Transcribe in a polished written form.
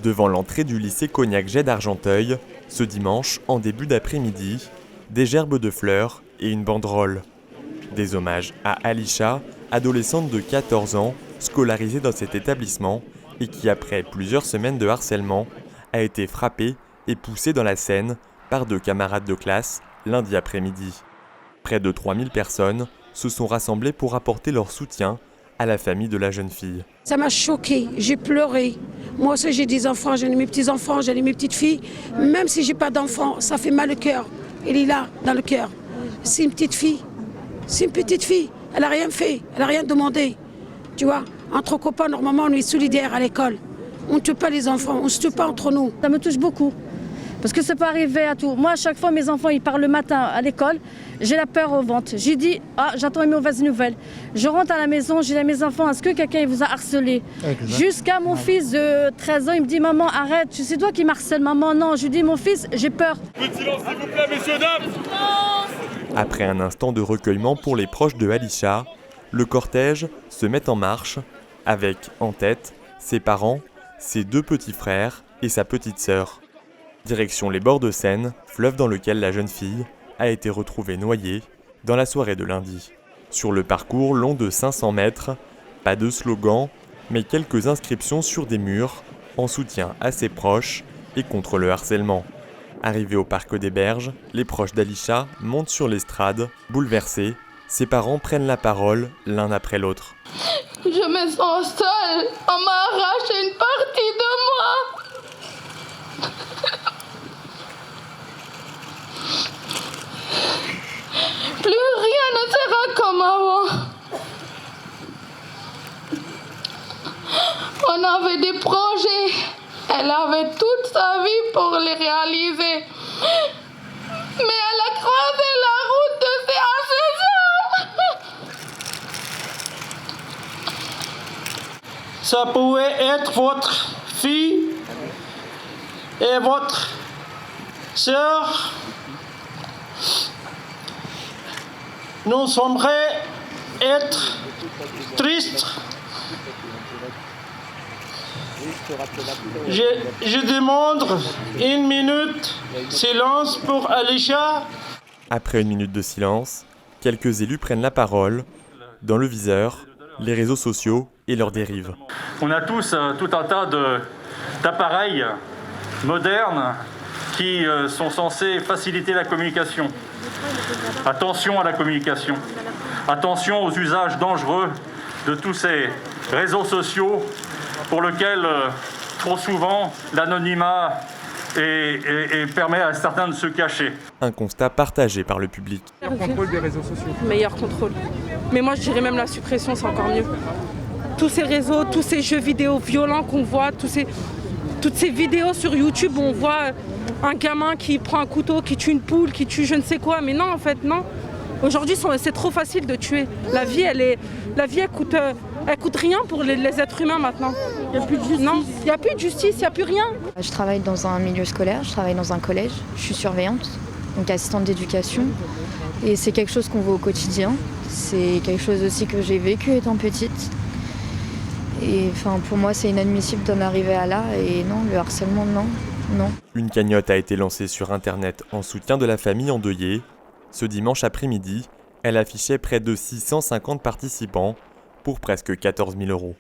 Devant l'entrée du lycée Cognac-Jay d'Argenteuil, ce dimanche, en début d'après-midi, des gerbes de fleurs et une banderole. Des hommages à Alisha, adolescente de 14 ans, scolarisée dans cet établissement et qui, après plusieurs semaines de harcèlement, a été frappée et poussée dans la Seine par 2 camarades de classe lundi après-midi. Près de 3000 personnes se sont rassemblées pour apporter leur soutien à la famille de la jeune fille. Ça m'a choquée, j'ai pleuré. Moi aussi j'ai des enfants, j'ai mes petits-enfants, j'ai mes petites filles. Même si j'ai pas d'enfants, ça fait mal au cœur. Elle est là, dans le cœur. C'est une petite fille. C'est une petite fille. Elle n'a rien fait, elle n'a rien demandé. Tu vois, entre copains, normalement, on est solidaires à l'école. On ne tue pas les enfants, on ne se tue pas entre nous. Ça me touche beaucoup. Parce que ça peut arriver à tout. Moi, à chaque fois, mes enfants, ils partent le matin à l'école. J'ai la peur au ventre. J'ai dit, j'attends une mauvaise nouvelle. Je rentre à la maison, j'ai dit à mes enfants, est-ce que quelqu'un vous a harcelé? Jusqu'à mon fils de 13 ans, il me dit, maman, arrête, c'est toi qui m'harcèle, maman. Non, je lui dis, mon fils, j'ai peur. Peu de silence, s'il vous plaît, messieurs, dames. Après un instant de recueillement pour les proches de Alisha, le cortège se met en marche avec, en tête, ses parents, ses 2 petits frères et sa petite sœur. Direction les bords de Seine, fleuve dans lequel la jeune fille a été retrouvée noyée dans la soirée de lundi. Sur le parcours long de 500 mètres, pas de slogan, mais quelques inscriptions sur des murs en soutien à ses proches et contre le harcèlement. Arrivés au parc des Berges, les proches d'Alisha montent sur l'estrade, bouleversés. Ses parents prennent la parole l'un après l'autre. Je me sens seule, on m'a arraché une partie de moi. Plus rien ne sera comme avant. On avait des projets. Elle avait toute sa vie pour les réaliser. Mais elle a croisé la route de ses assesseurs. Ça pouvait être votre fille et votre sœur. Nous semblerions être tristes. Je demande 1 minute de silence pour Alisha. Après 1 minute de silence, quelques élus prennent la parole. Dans le viseur, les réseaux sociaux et leurs dérives. On a tous tout un tas d'appareils modernes qui sont censés faciliter la communication. Attention à la communication. Attention aux usages dangereux de tous ces réseaux sociaux pour lesquels, trop souvent, l'anonymat permet à certains de se cacher. Un constat partagé par le public. Meilleur contrôle des réseaux sociaux. Meilleur contrôle. Mais moi, je dirais même la suppression, c'est encore mieux. Tous ces réseaux, tous ces jeux vidéo violents qu'on voit, toutes ces vidéos sur YouTube où on voit un gamin qui prend un couteau, qui tue une poule, qui tue je ne sais quoi. Mais non, en fait, non. Aujourd'hui, c'est trop facile de tuer. La vie, elle coûte rien pour les êtres humains maintenant. Il n'y a plus de justice. Non, il n'y a plus de justice, il n'y a plus rien. Je travaille dans un milieu scolaire, je travaille dans un collège. Je suis surveillante, donc assistante d'éducation. Et c'est quelque chose qu'on voit au quotidien. C'est quelque chose aussi que j'ai vécu étant petite. Et pour moi, c'est inadmissible d'en arriver à là. Et non, le harcèlement, non. Une cagnotte a été lancée sur Internet en soutien de la famille endeuillée. Ce dimanche après-midi, elle affichait près de 650 participants pour presque 14 000 €.